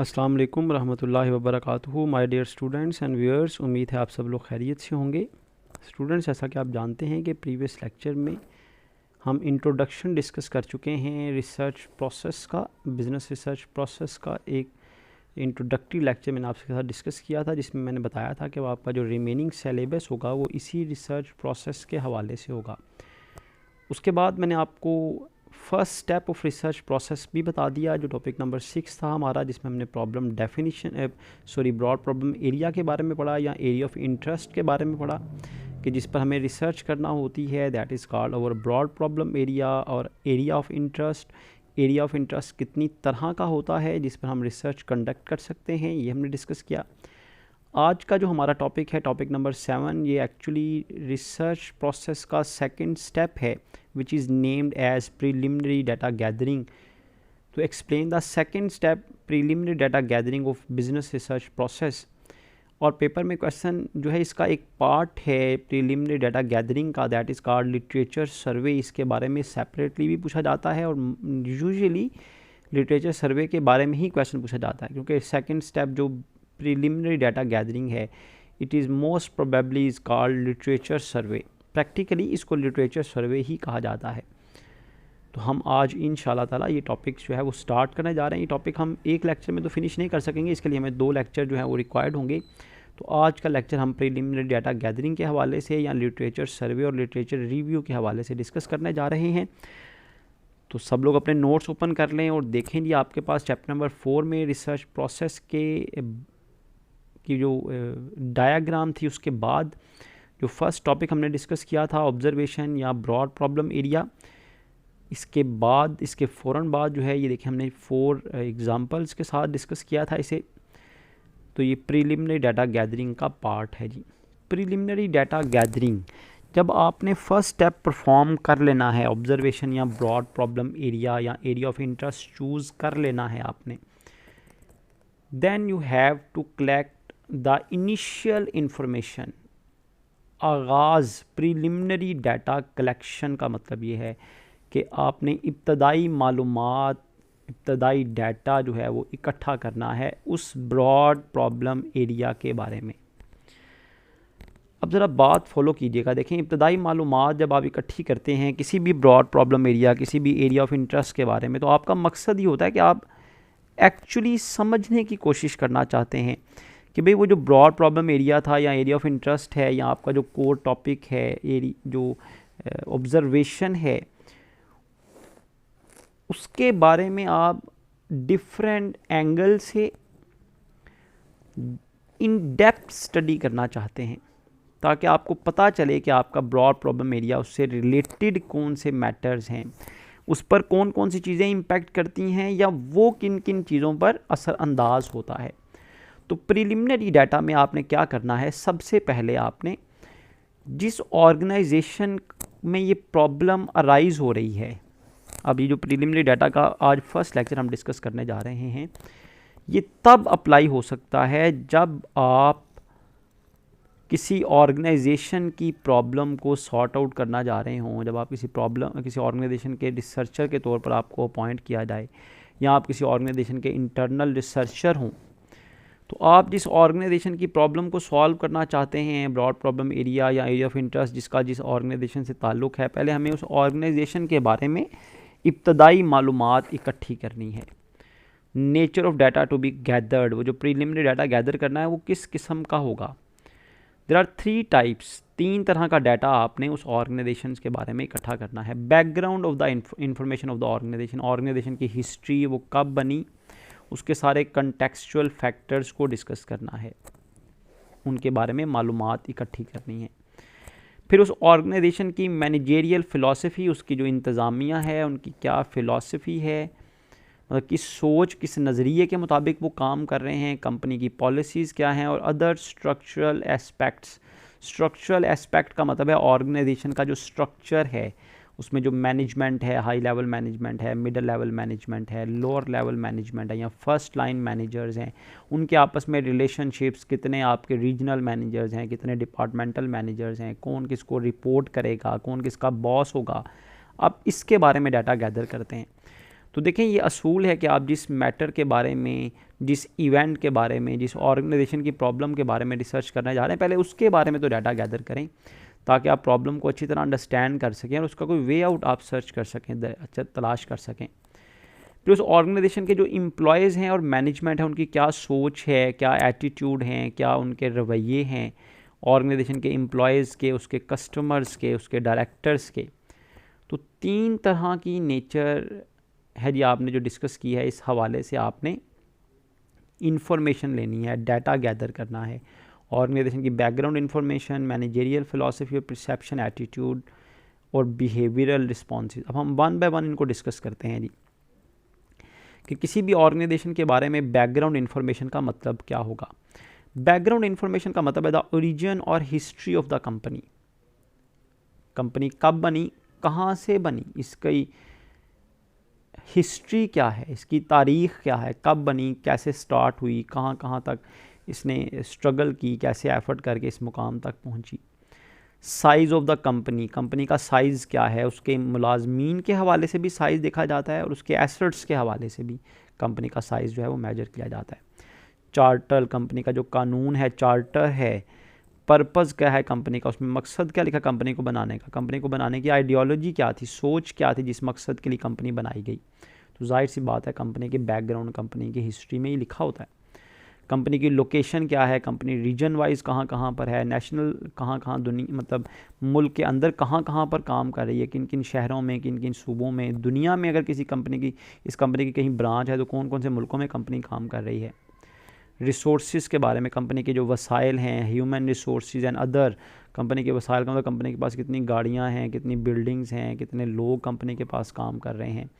अस्सलाम वालेकुम रहमतुल्लाहि व बरकातुहू। My dear students and viewers, उम्मीद है आप सब लोग खैरियत से होंगे। स्टूडेंट्स, जैसा कि आप जानते हैं कि प्रीवियस लेक्चर में हम इंट्रोडक्शन डिस्कस कर चुके हैं रिसर्च प्रोसेस का, बिज़नेस रिसर्च प्रोसेस का एक इंट्रोडक्टरी लेक्चर मैंने आपके साथ डिस्कस किया था, जिसमें मैंने बताया था कि आपका जो रिमेनिंग सिलेबस होगा वो इसी रिसर्च प्रोसेस के हवाले से होगा। उसके बाद मैंने आपको first step of research process भी बता दिया, जो टॉपिक नंबर 6 था हमारा, जिसमें हमने problem definition broad problem area के बारे में पढ़ा या एरिया ऑफ इंटरेस्ट के बारे में पढ़ा, कि जिस पर हमें रिसर्च करना होती है। That is called our broad problem area और area of interest. Area of interest कितनी तरह का होता है जिस पर हम रिसर्च कंडक्ट कर सकते हैं, ये हमने डिस्कस किया। आज का जो हमारा टॉपिक है, टॉपिक नंबर 7, ये एक्चुअली रिसर्च प्रोसेस का सेकंड स्टेप है, which is named as preliminary data gathering. तो explain the second step preliminary data gathering of business research process. और पेपर में क्वेश्चन जो है इसका एक पार्ट है प्रीलिमिनरी डाटा गैदरिंग का, that is called literature survey. इसके बारे में सेपरेटली भी पूछा जाता है और यूजुअली लिटरेचर सर्वे के बारे में ही क्वेश्चन पूछा जाता है, क्योंकि सेकंड स्टेप जो प्रीलिमिनरी डाटा गैदरिंग है, it is most probably is called literature survey. Practically इसको लिटरेचर सर्वे ही कहा जाता है। तो हम आज इंशाल्लाह ताला ये टॉपिक जो है वो स्टार्ट करने जा रहे हैं। ये टॉपिक हम एक लेक्चर में तो फिनिश नहीं कर सकेंगे, इसके लिए हमें 2 लेक्चर जो है वो रिक्वायर्ड होंगे। तो आज का लेक्चर हम प्रीलिमिनरी डाटा गैदरिंग के हवाले से या लिटरेचर सर्वे और लिटरेचर रिव्यू के हवाले से डिस्कस करने जा रहे हैं। तो सब लोग अपने नोट्स ओपन कर लें और देखें जी, आपके पास चैप्टर नंबर 4 में रिसर्च प्रोसेस की जो डायग्राम थी, उसके बाद जो फर्स्ट टॉपिक हमने डिस्कस किया था ऑब्जर्वेशन या ब्रॉड प्रॉब्लम एरिया, इसके बाद इसके फ़ौरन बाद जो है ये देखिए हमने 4 एग्जांपल्स के साथ डिस्कस किया था इसे। तो ये प्रीलिमिनरी डाटा गैदरिंग का पार्ट है जी। प्रीलिमिनरी डाटा गैदरिंग, जब आपने फर्स्ट स्टेप परफॉर्म कर लेना है, ऑब्जर्वेशन या ब्रॉड प्रॉब्लम एरिया या एरिया ऑफ इंटरेस्ट चूज़ कर लेना है आपने, then you have to collect the initial information. आगाज़ प्रीलिमिनरी डाटा कलेक्शन का मतलब ये है कि आपने इब्तदाई मालूमात, इब्तदाई डाटा जो है वो इकट्ठा करना है उस ब्रॉड प्रॉब्लम एरिया के बारे में। अब ज़रा बात फॉलो कीजिएगा। देखें, इब्तदाई मालूमात जब आप इकट्ठी करते हैं किसी भी ब्रॉड प्रॉब्लम एरिया, किसी भी एरिया ऑफ इंटरेस्ट के बारे में, तो आपका मकसद ये होता है कि आप एक्चुअली समझने की कोशिश करना चाहते हैं कि भाई वो जो ब्रॉड प्रॉब्लम एरिया था या एरिया ऑफ इंटरेस्ट है या आपका जो कोर टॉपिक है, जो ऑब्जर्वेशन है, उसके बारे में आप डिफरेंट एंगल से इन डेप्थ स्टडी करना चाहते हैं, ताकि आपको पता चले कि आपका ब्रॉड प्रॉब्लम एरिया, उससे रिलेटेड कौन से मैटर्स हैं, उस पर कौन कौन सी चीज़ें इम्पैक्ट करती हैं या वो किन किन चीज़ों पर असरअंदाज होता है। तो प्रीलिमिनरी डाटा में आपने क्या करना है, सबसे पहले आपने जिस ऑर्गेनाइजेशन में ये प्रॉब्लम अराइज़ हो रही है, अब ये जो प्रीलिमिनरी डाटा का आज फर्स्ट लेक्चर हम डिस्कस करने जा रहे हैं, ये तब अप्लाई हो सकता है जब आप किसी ऑर्गेनाइजेशन की प्रॉब्लम को सॉर्ट आउट करना जा रहे हों, जब आप किसी ऑर्गेनाइजेशन के रिसर्चर के तौर पर आपको अपॉइंट किया जाए या आप किसी ऑर्गेनाइजेशन के इंटरनल रिसर्चर हों, तो आप जिस ऑर्गेनाइजेशन की प्रॉब्लम को सॉल्व करना चाहते हैं, ब्रॉड प्रॉब्लम एरिया या एरिया ऑफ इंटरेस्ट जिसका जिस ऑर्गेनाइजेशन से ताल्लुक़ है, पहले हमें उस ऑर्गेनाइजेशन के बारे में इब्तदाई मालूमात इकट्ठी करनी है। Nature of data to be gathered, वो जो प्रीलिमिनरी डाटा गैदर करना है वो किस किस्म का होगा। देयर आर 3 टाइप्स, 3 तरह का डाटा आपने उस ऑर्गेनाइजेशन के बारे में इकट्ठा करना है। Background of the information of the organisation, organisation की हिस्ट्री, वो कब बनी, उसके सारे कंटेक्चुअल फैक्टर्स को डिस्कस करना है, उनके बारे में मालूमात इकट्ठी करनी है। फिर उस ऑर्गेनाइजेशन की मैनेजेरियल फ़िलॉसफी, उसकी जो इंतज़ामिया है उनकी क्या फ़िलॉसफी है, मतलब किस सोच, किस नज़रिए के मुताबिक वो काम कर रहे हैं, कंपनी की पॉलिसीज़ क्या हैं, और other structural aspects. Structural aspect का मतलब है ऑर्गेनाइजेशन का जो स्ट्रक्चर है, उसमें जो मैनेजमेंट है, हाई लेवल मैनेजमेंट है, मिडल लेवल मैनेजमेंट है, लोअर लेवल मैनेजमेंट है या फर्स्ट लाइन मैनेजर्स हैं, उनके आपस में रिलेशनशिप्स, कितने आपके रीजनल मैनेजर्स हैं, कितने डिपार्टमेंटल मैनेजर्स हैं, कौन किसको रिपोर्ट करेगा, कौन किसका बॉस होगा, आप इसके बारे में डाटा गैदर करते हैं। तो देखें ये असूल है कि आप जिस मैटर के बारे में, जिस इवेंट के बारे में, जिस ऑर्गेनाइजेशन की प्रॉब्लम के बारे में रिसर्च करने जा रहे हैं, पहले उसके बारे में तो डाटा गैदर करें ताकि आप प्रॉब्लम को अच्छी तरह अंडरस्टैंड कर सकें और उसका कोई वे आउट आप सर्च कर सकें, अच्छा तलाश कर सकें। फिर उस ऑर्गेनाइजेशन के जो एम्प्लॉयज़ हैं और मैनेजमेंट है उनकी क्या सोच है, क्या एटीट्यूड हैं, क्या उनके रवैये हैं ऑर्गेनाइजेशन के एम्प्लॉयज़ के, उसके कस्टमर्स के, उसके डायरेक्टर्स के। तो 3 तरह की नेचर है जी आपने जो डिस्कस की है, इस हवाले से आपने इंफॉर्मेशन लेनी है, डाटा गैदर करना है, ऑर्गेनाइजेशन की बैकग्राउंड इंफॉर्मेशन, मैनेजरियल फ़िलासफ़ी और परसेप्शन, एटीट्यूड और बिहेवियरल रिस्पॉन्सेज। अब हम वन बाय वन इनको डिस्कस करते हैं जी कि किसी भी ऑर्गेनाइजेशन के बारे में बैकग्राउंड इन्फॉर्मेशन का मतलब क्या होगा। बैकग्राउंड इन्फॉर्मेशन का मतलब है द ओरिजिन और history of the company. Company कब बनी, कहाँ से बनी, इसकी हिस्ट्री क्या है, इसकी तारीख़ क्या है, कब बनी, कैसे स्टार्ट हुई, कहाँ कहाँ तक इसने स्ट्रगल की, कैसे एफर्ट करके इस मुकाम तक पहुँची। Size of the company, company का साइज़ क्या है, उसके मुलाजमीन के हवाले से भी साइज़ देखा जाता है और उसके एसेट्स के हवाले से भी कंपनी का साइज़ जो है वो मेजर किया जाता है। चार्टर, कंपनी का जो कानून है, चार्टर है, पर्पज़ क्या है कंपनी का, उसमें मकसद क्या लिखा कंपनी को बनाने का, कंपनी को बनाने की आइडियोलॉजी क्या थी, सोच क्या थी जिस मकसद के लिए कंपनी बनाई गई। तो जाहिर सी बात है कंपनी के बैकग्राउंड, कंपनी की हिस्ट्री में ही लिखा होता है। कंपनी की लोकेशन क्या है, कंपनी रीजन वाइज कहाँ कहाँ पर है, नेशनल कहाँ कहाँ दुनिया मतलब मुल्क के अंदर कहाँ कहाँ पर काम कर रही है, किन किन शहरों में, किन किन सूबों में, दुनिया में अगर किसी कंपनी की, इस कंपनी की कहीं ब्रांच है तो कौन कौन से मुल्कों में कंपनी काम कर रही है। रिसोर्सेज के बारे में, कंपनी के जो वसाइल हैं, human resources and other, company के वसाइल का मतलब कंपनी के पास कितनी गाड़ियाँ हैं, कितनी बिल्डिंग्स हैं, कितने लोग कंपनी के पास काम कर रहे हैं।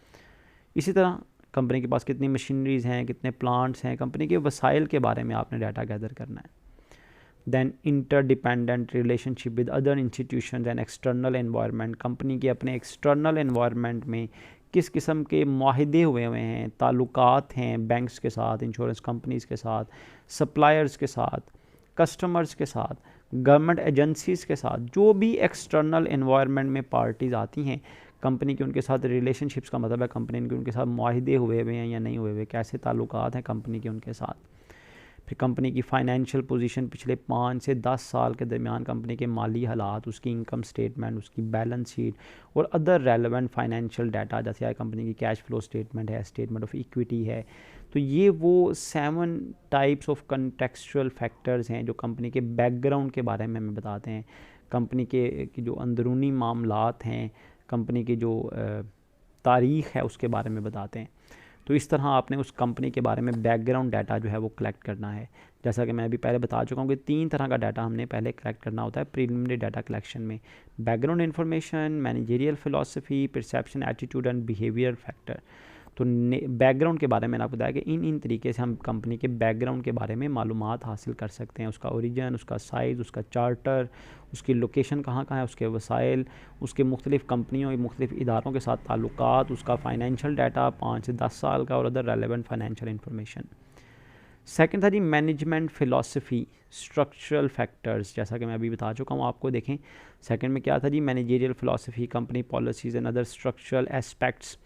इसी तरह कंपनी के पास कितनी मशीनरीज़ हैं, कितने प्लांट्स हैं, कंपनी के वसाइल के बारे में आपने डाटा गैदर करना है। Then interdependent relationship with other institutions and external environment, company के अपने एक्सटर्नल एनवायरनमेंट में किस किस्म के माहिदे हुए हैं, ताल्लुकात हैं बैंक्स के साथ, इंश्योरेंस कंपनीज़ के साथ, सप्लायर्स के साथ, कस्टमर्स के साथ, गवर्नमेंट एजेंसीज़ के साथ, जो भी एक्सटर्नल एनवायरनमेंट में पार्टीज़ आती हैं, कंपनी के उनके साथ रिलेशनशिप्स का मतलब है कंपनी के उनके साथ माहिदे हुए हैं या नहीं हुए, कैसे ताल्लुकात हैं कंपनी के उनके साथ। फिर कंपनी की फ़ाइनेंशियल पोजीशन पिछले 5 से 10 साल के दरमियान कंपनी के माली हालात, उसकी इनकम स्टेटमेंट, उसकी बैलेंस शीट और अदर रेलेवेंट फाइनेंशियल डाटा, जैसे है कंपनी की कैश फ्लो स्टेटमेंट है, स्टेटमेंट ऑफ इक्विटी है। तो ये वो 7 टाइप्स ऑफ कंटेक्सचुअल फैक्टर्स हैं जो कंपनी के बैकग्राउंड के बारे में हमें बताते हैं, कंपनी के जो अंदरूनी मामलात हैं, कंपनी की जो तारीख़ है उसके बारे में बताते हैं। तो इस तरह आपने उस कंपनी के बारे में बैकग्राउंड डाटा जो है वो कलेक्ट करना है। जैसा कि मैं अभी पहले बता चुका हूँ कि 3 तरह का डाटा हमने पहले कलेक्ट करना होता है प्रीलिमिनरी डाटा कलेक्शन में। Background information, managerial philosophy, perception, attitude and behaviour factor. तो बैकग्राउंड के बारे में मैंने आपको बताया कि इन तरीके से हम कंपनी के बैकग्राउंड के बारे में मालूमात हासिल कर सकते हैं, उसका ओरिजिन, उसका साइज़, उसका चार्टर, उसकी लोकेशन कहाँ कहाँ है, उसके वसाइल, उसके मुख्तलिफ़ कंपनियों, मुख्तलिफ़ इदारों के साथ ताल्लुकात, उसका फ़ाइनेंशियल डाटा 5 से 10 साल का और other relevant financial information. Second था जी मैनेजमेंट फ़िलासफ़ी, स्ट्रक्चरल फैक्टर्स, जैसा कि मैं अभी बता चुका हूँ आपको। देखें सेकंड में क्या था जी, managerial philosophy, company policies and other structural aspects.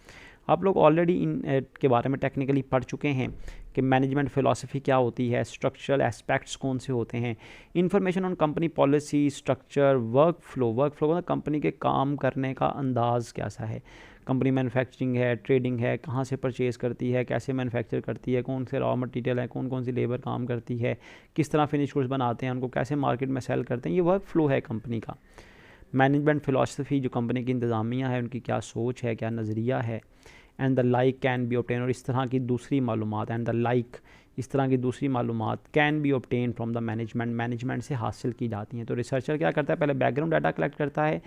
आप लोग ऑलरेडी इन के बारे में टेक्निकली पढ़ चुके हैं कि मैनेजमेंट फ़िलासफ़ी क्या होती है, स्ट्रक्चरल एस्पेक्ट्स कौन से होते हैं, information on company policy, structure, work flow मतलब कंपनी के काम करने का अंदाज़ कैसा है, कंपनी मैन्युफैक्चरिंग है, ट्रेडिंग है, कहाँ से परचेज़ करती है, कैसे मैन्युफैक्चर करती है, कौन से रॉ मटेरियल है, कौन कौन सी लेबर काम करती है, किस तरह फिनिश गुड्स बनाते हैं, उनको कैसे मार्केट में सेल करते हैं, ये वर्क फ्लो है कंपनी का। मैनेजमेंट फ़िलासफ़ी जो कंपनी की इंतज़ामिया है, उनकी क्या सोच है, क्या नज़रिया है, and the like can be obtain, और इस तरह की दूसरी मालूमात, एंड द लाइक इस तरह की दूसरी मालूमात can be obtain from the management से हासिल की जाती हैं। तो रिसर्चर क्या करता है, पहले बैकग्राउंड डाटा कलेक्ट करता है,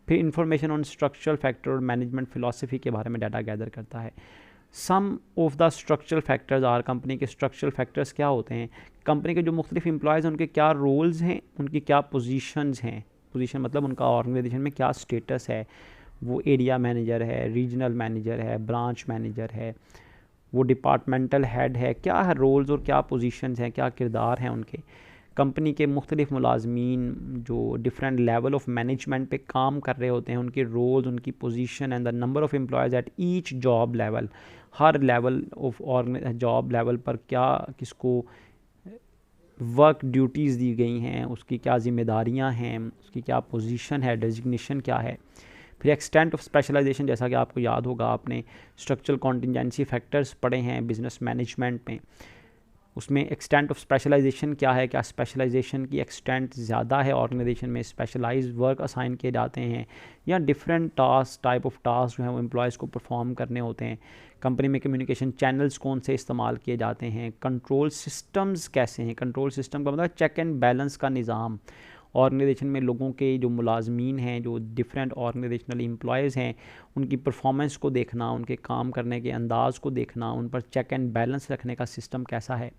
फिर इंफॉर्मेशन ऑन स्ट्रक्चरल फैक्टर और मैनेजमेंट फ़िलासफ़ी के बारे में डाटा गैदर करता है। Some of the structural factors are, company के स्ट्रक्चरल फैक्टर्स क्या होते हैं, कंपनी के जो मुख्तलिफ एम्प्लॉयज़ हैं उनके क्या रोल्स हैं, उनकी क्या पोजीशंस हैं, पोजीशन मतलब उनका ऑर्गेनाइजेशन में क्या स्टेटस है, वो एरिया मैनेजर है, रीजनल मैनेजर है, ब्रांच मैनेजर है, वो डिपार्टमेंटल हेड है, क्या है रोल्स और क्या पोजीशंस हैं, क्या किरदार हैं उनके। कंपनी के मुख्तलिफ मुलाजमीन जो डिफरेंट लेवल ऑफ मैनेजमेंट पे काम कर रहे होते हैं, उनके रोल्स, उनकी position and the number of employees at each job level, her level of job level पर क्या किसको वर्क ड्यूटीज़ दी गई हैं, उसकी क्या ज़िम्मेदारियां हैं, उसकी क्या पोजीशन है, डेजिग्नेशन क्या है। फिर एक्सटेंट ऑफ स्पेशलाइजेशन, जैसा कि आपको याद होगा, आपने स्ट्रक्चरल कॉन्टिजेंसी फैक्टर्स पढ़े हैं बिज़नेस मैनेजमेंट में, उसमें एक्सटेंट ऑफ स्पेशलाइजेशन क्या है, क्या स्पेशलाइजेशन की एक्सटेंट ज़्यादा है, ऑर्गेनाइजेशन में स्पेशलाइज्ड वर्क असाइन किए जाते हैं या different task type of task जो हैं वो एम्प्लॉयज़ को परफॉर्म करने होते हैं। कंपनी में कम्युनिकेशन चैनल्स कौन से इस्तेमाल किए जाते हैं, कंट्रोल सिस्टम्स कैसे हैं, कंट्रोल सिस्टम का मतलब चेक एंड बैलेंस का निज़ाम। ऑर्गेनाइजेशन में लोगों के जो मुलाजमीन हैं, जो डिफरेंट ऑर्गेनाइजेशनल एम्प्लॉयज़ हैं, उनकी परफॉर्मेंस को देखना, उनके काम करने के अंदाज़ को देखना, उन पर चेक एंड बैलेंस रखने का सिस्टम कैसा है,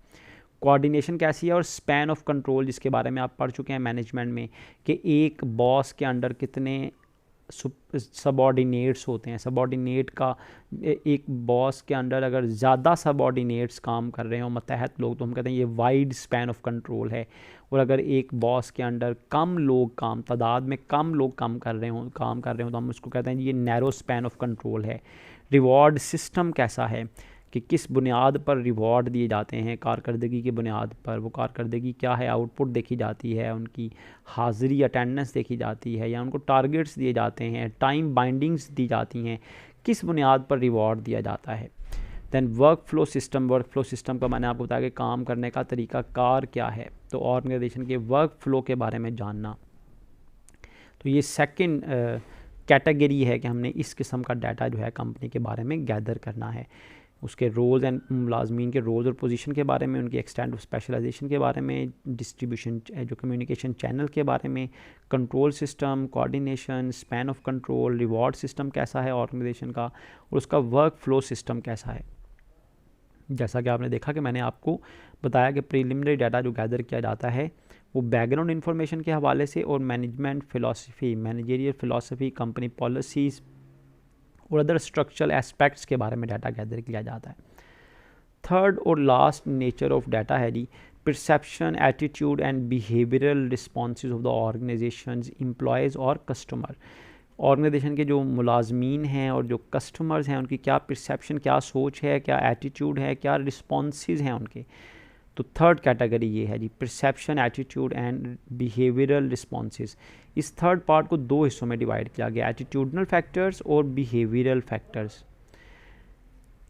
कोऑर्डिनेशन कैसी है, और स्पैन ऑफ कंट्रोल जिसके बारे में आप पढ़ चुके हैं मैनेजमेंट में कि एक बॉस के अंडर कितने सबॉर्डिनेट्स होते हैं। सबॉर्डिनेट का एक बॉस के अंडर अगर ज़्यादा सबॉर्डिनेट्स काम कर रहे हो मतहत लोग, तो हम कहते हैं ये वाइड स्पैन ऑफ कंट्रोल है। और अगर एक बॉस के अंडर कम लोग तादाद में कम लोग काम कर रहे हो तो हम उसको कहते हैं ये नैरो स्पैन ऑफ कंट्रोल है। रिवॉर्ड सिस्टम कैसा है कि किस बुनियाद पर रिवॉर्ड दिए जाते हैं, कारकर्दगी की बुनियाद पर। वो कारकर्दगी क्या है, आउटपुट देखी जाती है, उनकी हाज़िरी अटेंडेंस देखी जाती है, या उनको टारगेट्स दिए जाते हैं, टाइम बाइंडिंग्स दी जाती हैं, किस बुनियाद पर रिवॉर्ड दिया जाता है। दैन वर्क फ्लो सिस्टम का मैंने आपको बताया कि काम करने का तरीका कार क्या है, तो ऑर्गेनाइजेशन के वर्क फ्लो के बारे में जानना। तो ये सेकंड कैटेगरी है कि हमने इस किस्म का डाटा जो है कंपनी के बारे में गैदर करना है, उसके रोल्स एंड मुलाजमीन के रोल्स और पोजीशन के बारे में, उनकी एक्सटेंट ऑफ स्पेशलाइजेशन के बारे में, डिस्ट्रीब्यूशन जो कम्युनिकेशन चैनल के बारे में, control system, coordination, span of control, reward system कैसा है ऑर्गेनाइजेशन का, और उसका वर्क फ्लो सिस्टम कैसा है। जैसा कि आपने देखा कि मैंने आपको बताया कि प्रीलिमिनरी डाटा जो गैदर किया जाता है वो बैकग्राउंड इन्फॉर्मेशन के हवाले से और management philosophy, managerial philosophy, company policies और अदर स्ट्रक्चरल एस्पेक्ट्स के बारे में डाटा गैदर किया जाता है। थर्ड और लास्ट नेचर ऑफ डाटा है जी perception, attitude and behavioural responses of the organisations, employees और कस्टमर। ऑर्गेनाइजेशन के जो मुलाजमीन हैं और जो कस्टमर्स हैं उनकी क्या परसेप्शन, क्या सोच है, क्या एटीट्यूड है, क्या रिस्पॉन्सेज हैं उनके। तो थर्ड कैटेगरी ये है जी perception, attitude and behavioural responses. इस थर्ड पार्ट को दो हिस्सों में डिवाइड किया गया, एटीट्यूडनल फैक्टर्स और behavioural factors.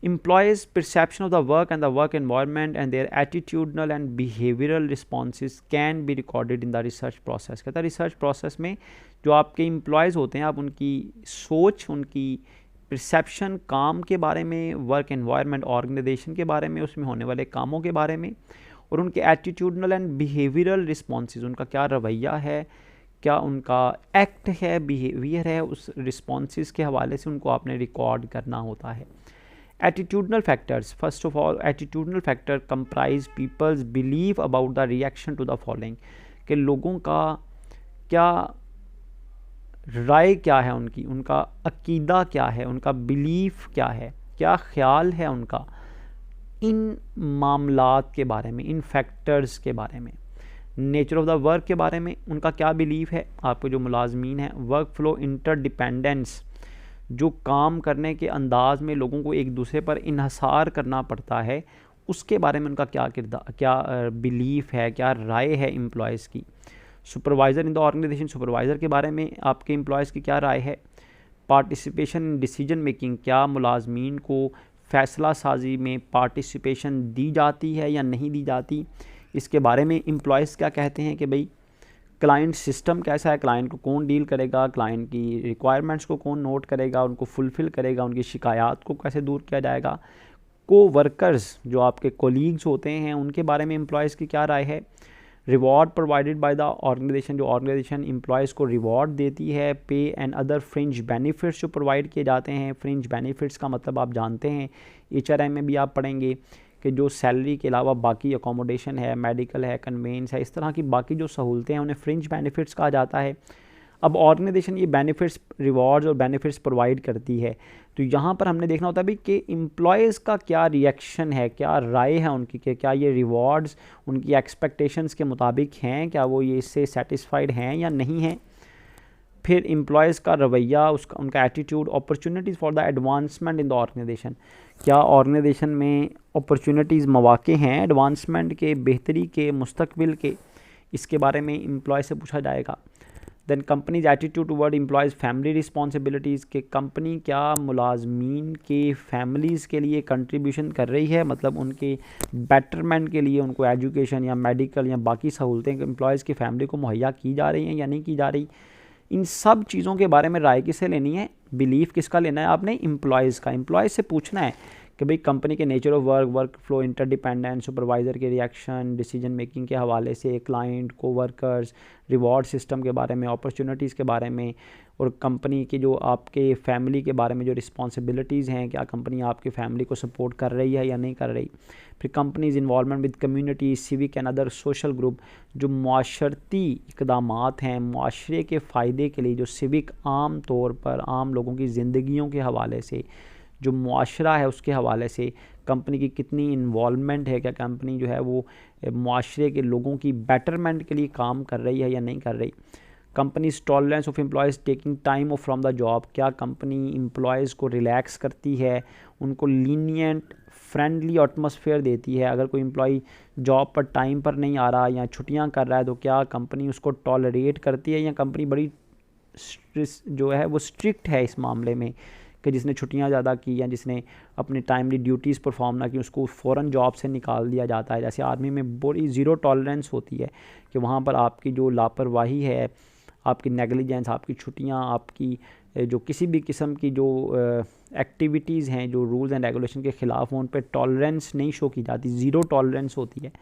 Employees' perception of the work and the work environment and their attitudinal and behavioral responses can be recorded in the research process। कहता है रिसर्च प्रोसेस में जो आपके एम्प्लॉयज़ होते हैं, आप उनकी सोच, उनकी परसेप्शन काम के बारे में, वर्क एनवायरनमेंट ऑर्गेनाइजेशन के बारे में, उसमें होने वाले कामों के बारे में, और उनके एटीट्यूडनल एंड बिहेवियरल रिस्पॉन्सेज, उनका क्या रवैया है, क्या उनका एक्ट है, बिहेवियर है, उस रिस्पॉन्सेज के हवाले से उनको आपने रिकॉर्ड करना होता है। Attitudinal factors, first of all attitudinal factor comprise people's believe about the reaction to the following, कि लोगों का क्या राय क्या है, उनका अकीदा क्या है, उनका बिलीफ क्या है, क्या ख्याल है उनका इन मामलात के बारे में, इन फैक्टर्स के बारे में। नेचर ऑफ द वर्क के बारे में उनका क्या बिलीफ है, आपको जो मुलाजमीन है, वर्क फ्लो, इंटरडिपेंडेंस, जो काम करने के अंदाज में लोगों को एक दूसरे पर इन्हसार करना पड़ता है, उसके बारे में उनका क्या बिलीफ है, क्या राय है एम्प्लॉयज़ की। Supervisor in the organisation, supervisor के बारे में आपके एम्प्लॉयज़ की क्या राय है। पार्टिसिपेशन इन डिसीजन मेकिंग, क्या मुलाजमीन को फ़ैसला साजी में पार्टिसिपेशन दी जाती है या नहीं दी जाती, इसके बारे में एम्प्लॉयज़ क्या कहते हैं कि भाई क्लाइंट सिस्टम कैसा है, क्लाइंट को कौन डील करेगा, क्लाइंट की रिक्वायरमेंट्स को कौन नोट करेगा, उनको फुलफ़िल करेगा, उनकी शिकायत को कैसे दूर किया जाएगा। को वर्कर्स, जो आपके कोलीग्स होते हैं, उनके बारे में एम्प्लॉयज़ की क्या राय है। Reward provided by the organisation, जो ऑर्गेनाइजेशन एम्प्लॉयज़ को रिवॉर्ड देती है। Pay and other fringe benefits जो प्रोवाइड किए जाते हैं। फ्रिंज बेनिफिट्स का मतलब आप जानते हैं, HRM में भी आप पढ़ेंगे कि जो सैलरी के अलावा बाकी अकोमोडेशन है, मेडिकल है, कन्वेंस है, इस तरह की बाकी जो सहूलतें हैं उन्हें फ्रिंज बेनिफिट्स कहा जाता है। अब ऑर्गेनाइजेशन ये बेनिफिट्स, रिवॉर्ड्स और बेनिफिट्स प्रोवाइड करती है, तो यहाँ पर हमने देखना होता है भी कि एम्प्लॉयज़ का क्या रिएक्शन है, क्या राय है उनकी, कि क्या ये रिवॉर्ड्स उनकी एक्सपेक्टेशंस के मुताबिक हैं, क्या वो ये इससे सेटिस्फाइड हैं या नहीं हैं। फिर एम्प्लॉयज़ का रवैया, उसका उनका attitude, opportunities for the advancement in the organisation, क्या ऑर्गेनाइजेशन में अपॉर्चुनिटीज़, मौके हैं एडवांसमेंट के, बेहतरी के, मुस्तकबिल के, इसके बारे में एम्प्लॉय से पूछा जाएगा। Then company's attitude toward employees family responsibilities, के कंपनी क्या मुलाजमीन के फैमिलीज़ के लिए कंट्रीब्यूशन कर रही है, मतलब उनके बेटरमेंट के लिए उनको एजुकेशन या मेडिकल या बाकी सहूलतें एम्प्लॉयज़ की फैमिली को मुहैया की जा रही हैं या नहीं की जा रही। इन सब चीज़ों के बारे में राय किससे लेनी है, बिलीफ किसका लेना है आपने, एम्प्लॉयज़ का। एम्प्लॉयज़ से पूछना है कि भाई कंपनी के nature of work, work flow, interdependence, supervisor के रिएक्शन, डिसीजन मेकिंग के हवाले से, क्लाइंट, कोवर्कर्स, रिवॉर्ड सिस्टम के बारे में, अपॉर्चुनिटीज़ के बारे में, और कंपनी के जो आपके फैमिली के बारे में जो रिस्पॉन्सिबिलिटीज़ हैं, क्या कंपनी आपकी फैमिली को सपोर्ट कर रही है या नहीं कर रही। फिर companies involvement with community, civic and other social group, जो माशरती इक़दामात हैं, माशरे के फ़ायदे के लिए, जो सिविक आम तौर पर आम लोगों की ज़िंदगियों के हवाले से, जो मुआशरा है उसके हवाले से कंपनी की कितनी इन्वॉल्वमेंट है, क्या कंपनी जो है वो मुआशरे के लोगों की बेटरमेंट के लिए काम कर रही है या नहीं कर रही। Companies tolerance of employees taking time of from the job, क्या कंपनी एम्प्लॉयज़ को रिलैक्स करती है, उनको लीनियंट फ्रेंडली एटमॉस्फेयर देती है। अगर कोई एम्प्लॉय जॉब पर टाइम पर नहीं आ रहा या छुट्टियां कर रहा है तो क्या कंपनी उसको टॉलरेट करती है, या कंपनी बड़ी जो है वो स्ट्रिक्ट है इस मामले में कि जिसने छुट्टियां ज़्यादा की या जिसने अपने टाइमली ड्यूटीज़ परफॉर्म ना की उसको फ़ौरन जॉब से निकाल दिया जाता है। जैसे आर्मी में बड़ी ज़ीरो टॉलरेंस होती है कि वहाँ पर आपकी जो लापरवाही है, आपकी नेगलिजेंस, आपकी छुट्टियां, आपकी जो किसी भी किस्म की जो एक्टिविटीज़ हैं जो रूल्स एंड रेगुलेशन के ख़िलाफ़, उन पर टॉलरेंस नहीं शो की जाती, ज़ीरो टॉलरेंस होती है।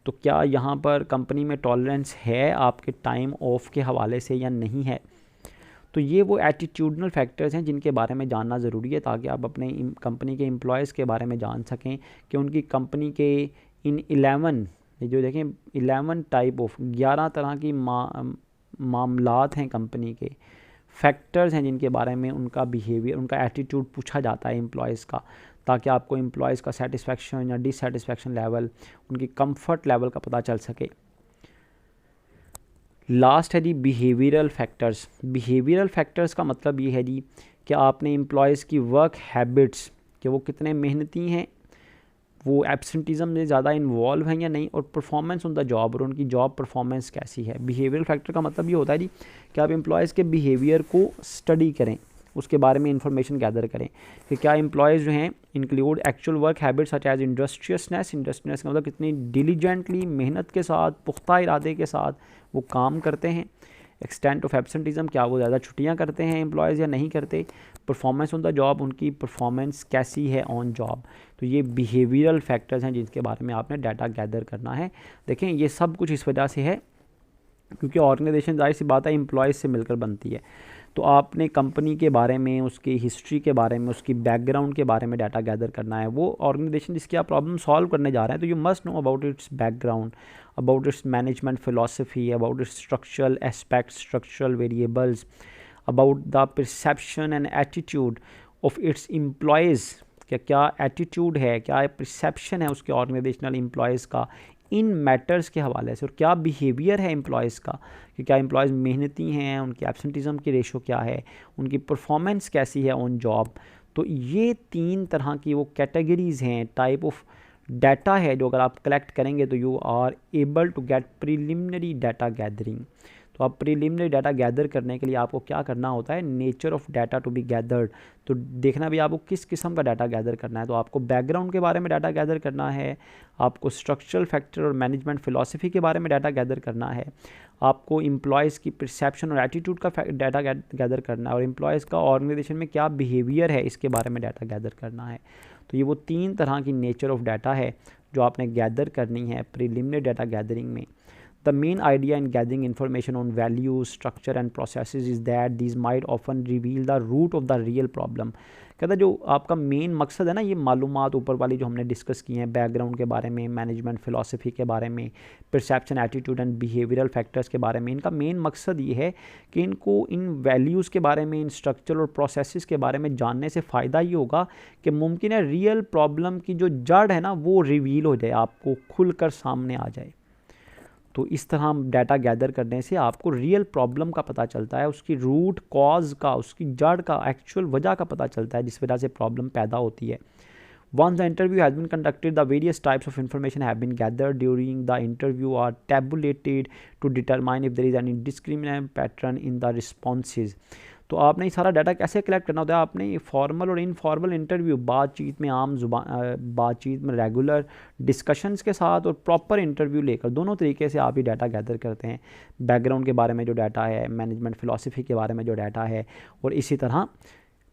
तो क्या यहाँ पर कंपनी में टॉलरेंस है आपके टाइम ऑफ के हवाले से या नहीं है। तो ये वो एटीट्यूडनल फैक्टर्स हैं जिनके बारे में जानना ज़रूरी है, ताकि आप अपने कंपनी के एम्प्लॉयज़ के बारे में जान सकें कि उनकी कंपनी के इन 11, जो देखें 11 टाइप ऑफ 11 तरह की मामलात हैं, कंपनी के फैक्टर्स हैं जिनके बारे में उनका बिहेवियर, उनका एटीट्यूड पूछा जाता है एम्प्लॉयज़ का, ताकि आपको एम्प्लॉयज़ का सेटिस्फेक्शन या डिससेटिस्फेक्शन लेवल, उनकी कंफर्ट लेवल का पता चल सके। लास्ट है जी बिहेवियरल फैक्टर्स। बिहेवियरल फैक्टर्स का मतलब ये है जी कि आपने एम्प्लॉयज़ की वर्क हैबिट्स, कि वो कितने मेहनती हैं, वो एब्सेंटिज़म में ज़्यादा इन्वॉल्व हैं या नहीं, और परफॉर्मेंस ऑन द जॉब, और उनकी जॉब परफॉर्मेंस कैसी है। बिहेवियरल फैक्टर का मतलब ये होता है जी कि आप एम्प्लॉयज़ के बिहेवियर को स्टडी करें, उसके बारे में इंफॉर्मेशन गैदर करें कि क्या एम्प्लॉयज़ जो हैं include actual work habits such as industriousness. Industriousness का मतलब कितनी डिलीजेंटली, मेहनत के साथ, पुख्ता इरादे के साथ वो काम करते हैं। एक्सटेंट ऑफ एब्सेंटिज़म, क्या वो ज़्यादा छुट्टियां करते हैं एम्प्लॉयज़ या नहीं करते। परफॉर्मेंस ऑन द जॉब, उनकी परफॉर्मेंस कैसी है ऑन जॉब। तो ये बिहेवियरल फैक्टर्स हैं जिनके बारे में आपने डाटा गैदर करना है। देखें ये सब कुछ इस वजह से है क्योंकि ऑर्गेनाइजेशन ज़ाहिर सी बात है एम्प्लॉयज़ से मिलकर बनती है, तो आपने कंपनी के बारे में, उसकी हिस्ट्री के बारे में, उसकी बैकग्राउंड के बारे में डाटा गैदर करना है। वो ऑर्गेनाइजेशन जिसकी आप प्रॉब्लम सॉल्व करने जा रहे हैं, तो you must know about it's background, about it's management philosophy, about it's structural aspects, structural variables, about the perception and attitude of its employees, क्या एटीट्यूड है, क्या परसेप्शन है उसके ऑर्गेनाइजेशनल एम्प्लॉयज़ का इन मैटर्स के हवाले से, और क्या बिहेवियर है एम्प्लॉयज़ का, कि क्या एम्प्लॉयज़ मेहनती हैं, उनकी एब्सेंटिज़म की रेशो क्या है, उनकी परफॉर्मेंस कैसी है ऑन जॉब। तो ये 3 तरह की वो कैटेगरीज़ हैं, टाइप ऑफ डाटा है जो अगर आप कलेक्ट करेंगे तो you are able to get preliminary data gathering. तो आप प्रीलिमिनरी डाटा गैदर करने के लिए आपको क्या करना होता है, nature of data to be gathered, तो देखना भी आपको किस किस्म का डाटा गैदर करना है। तो आपको बैकग्राउंड के बारे में डाटा गैदर करना है, आपको स्ट्रक्चरल फैक्टर और मैनेजमेंट फ़िलॉसफी के बारे में डाटा गैदर करना है, आपको एम्प्लॉयज़ की परसेप्शन और एटीट्यूड का डाटा गैदर करना है, और एम्प्लॉयज़ का ऑर्गेनाइजेशन में क्या बिहेवियर है इसके बारे में डाटा गैदर करना है। तो ये वो 3 तरह की नेचर ऑफ डाटा है जो आपने गैदर करनी है प्रीलिमिनरी डाटा गैदरिंग में। The main idea in gathering information on values, structure and processes is that these might often reveal the root of the real problem, कहता है जो आपका मेन मकसद है ना, ये मालूमात ऊपर वाली जो हमने डिस्कस की हैं, बैकग्राउंड के बारे में, मैनेजमेंट फ़िलासफ़ी के बारे में, perception, attitude and behavioural factors के बारे में, इनका मेन मकसद ये है कि इनको इन वैल्यूज़ के बारे में, इन स्ट्रक्चर और प्रोसेसेस के बारे में जानने से फ़ायदा ये होगा कि मुमकिन है रियल प्रॉब्लम की जो जड़ है ना वो रिवील हो जाए, आपको खुलकर सामने आ जाए। तो इस तरह हम डाटा गैदर करने से आपको रियल प्रॉब्लम का पता चलता है, उसकी रूट कॉज का, उसकी जड़ का, एक्चुअल वजह का पता चलता है जिस वजह से प्रॉब्लम पैदा होती है। Once the interview has been conducted, the various types of information have been gathered during the interview are tabulated to determine if there is any discriminant pattern in the responses. तो आपने ये सारा data कैसे collect करना होता है, आपने formal और इनफॉर्मल इंटरव्यू, बातचीत में, आम बातचीत में, रेगुलर डिस्कशंस के साथ और प्रॉपर इंटरव्यू लेकर, दोनों तरीके से आप ये डाटा गैदर करते हैं। बैकग्राउंड के बारे में जो डाटा है, मैनेजमेंट फ़िलासफ़ी के बारे में जो डाटा है, और इसी तरह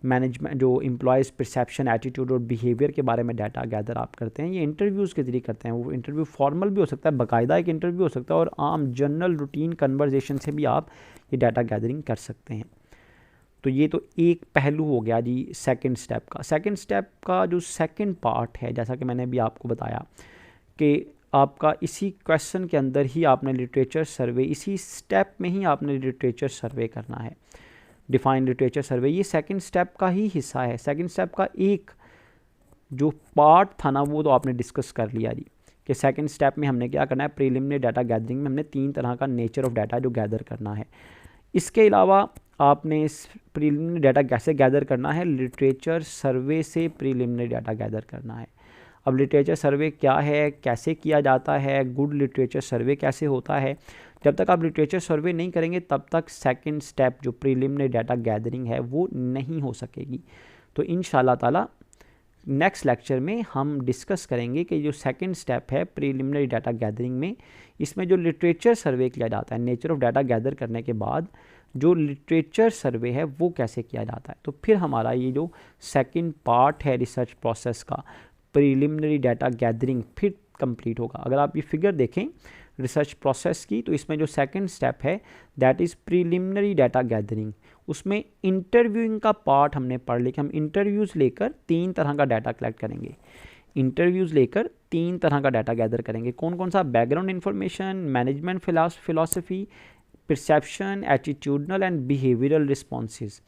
मैनेजमेंट जो एम्प्लॉयज़ परसेप्शन, एटीट्यूड और बिहेवियर के बारे में डाटा गैदर आप करते हैं, ये इंटरव्यूज़ के ज़रिए करते हैं। वो इंटरव्यू फॉर्मल भी हो सकता है, बाकायदा एक इंटरव्यू हो सकता है, और आम जनरल रूटीन कन्वर्जेशन से भी आप ये डाटा गैदरिंग कर सकते हैं। तो ये तो एक पहलू हो गया जी सेकंड स्टेप का। सेकंड स्टेप का जो सेकंड पार्ट है, जैसा कि मैंने अभी आपको बताया कि आपका इसी क्वेश्चन के अंदर ही आपने लिटरेचर सर्वे, इसी स्टेप में ही आपने लिटरेचर सर्वे करना है, डिफाइन लिटरेचर सर्वे। ये सेकंड स्टेप का ही हिस्सा है। सेकंड स्टेप का एक जो पार्ट था ना वो तो आपने डिस्कस कर लिया जी, कि सेकंड स्टेप में हमने क्या करना है, प्रीलिमिनरी डाटा गैदरिंग में हमने 3 तरह का नेचर ऑफ डाटा जो गैदर करना है। इसके अलावा आपने इस प्रीलिमिनरी डाटा कैसे गैदर करना है, लिटरेचर सर्वे से प्रीलिमिनरी डाटा गैदर करना है। अब लिटरेचर सर्वे क्या है, कैसे किया जाता है, गुड लिटरेचर सर्वे कैसे होता है, जब तक आप लिटरेचर सर्वे नहीं करेंगे तब तक सेकंड स्टेप जो प्रीलिमिनरी डाटा गैदरिंग है वो नहीं हो सकेगी। तो इंशाल्लाह ताला नेक्स्ट लेक्चर में हम डिस्कस करेंगे कि जो सेकंड स्टेप है प्रीलिमिनरी डाटा गैदरिंग में, इसमें जो लिटरेचर सर्वे किया जाता है, नेचर ऑफ डाटा गैदर करने के बाद जो लिटरेचर सर्वे है वो कैसे किया जाता है। तो फिर हमारा ये जो सेकंड पार्ट है रिसर्च प्रोसेस का, प्रीलिमिनरी डाटा गैदरिंग, फिर कंप्लीट होगा। अगर आप ये फिगर देखें रिसर्च प्रोसेस की, तो इसमें जो सेकंड स्टेप है that is preliminary data gathering, उसमें इंटरव्यूइंग का पार्ट हमने पढ़ लिया कि हम इंटरव्यूज़ लेकर 3 तरह का डाटा कलेक्ट करेंगे। इंटरव्यूज़ लेकर 3 तरह का डाटा गैदर करेंगे। कौन कौन सा, background information, management philosophy, perception, attitudinal and behavioural responses.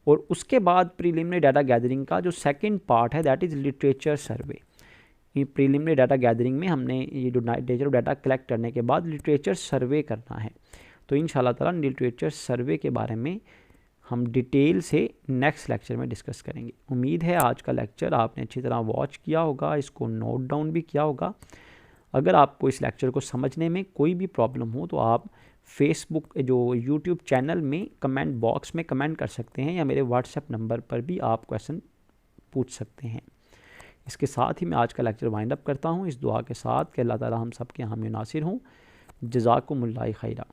और उसके बाद प्रीलिमिनरी डाटा गैदरिंग का जो सेकंड पार्ट है दैट इज़ लिटरेचर सर्वे। ये प्रीलिमिनरी डाटा गैदरिंग में हमने ये जो नेचर ऑफ डाटा कलेक्ट करने के बाद लिटरेचर सर्वे करना है। तो इंशाल्लाह ताला लिटरेचर सर्वे के बारे में हम डिटेल से नेक्स्ट लेक्चर में डिस्कस करेंगे। उम्मीद है आज का लेक्चर आपने अच्छी तरह वॉच किया होगा, इसको नोट डाउन भी किया होगा। अगर आपको इस लेक्चर को समझने में कोई भी प्रॉब्लम हो तो आप फेसबुक जो यूट्यूब चैनल में कमेंट बॉक्स में कमेंट कर सकते हैं, या मेरे व्हाट्सएप नंबर पर भी आप क्वेश्चन पूछ सकते हैं। इसके साथ ही मैं आज का लेक्चर वाइंड अप करता हूँ इस दुआ के साथ कि अल्लाह ताला हम सब के हामी नासिर हों। जज़ाकुमुल्लाह खैरा।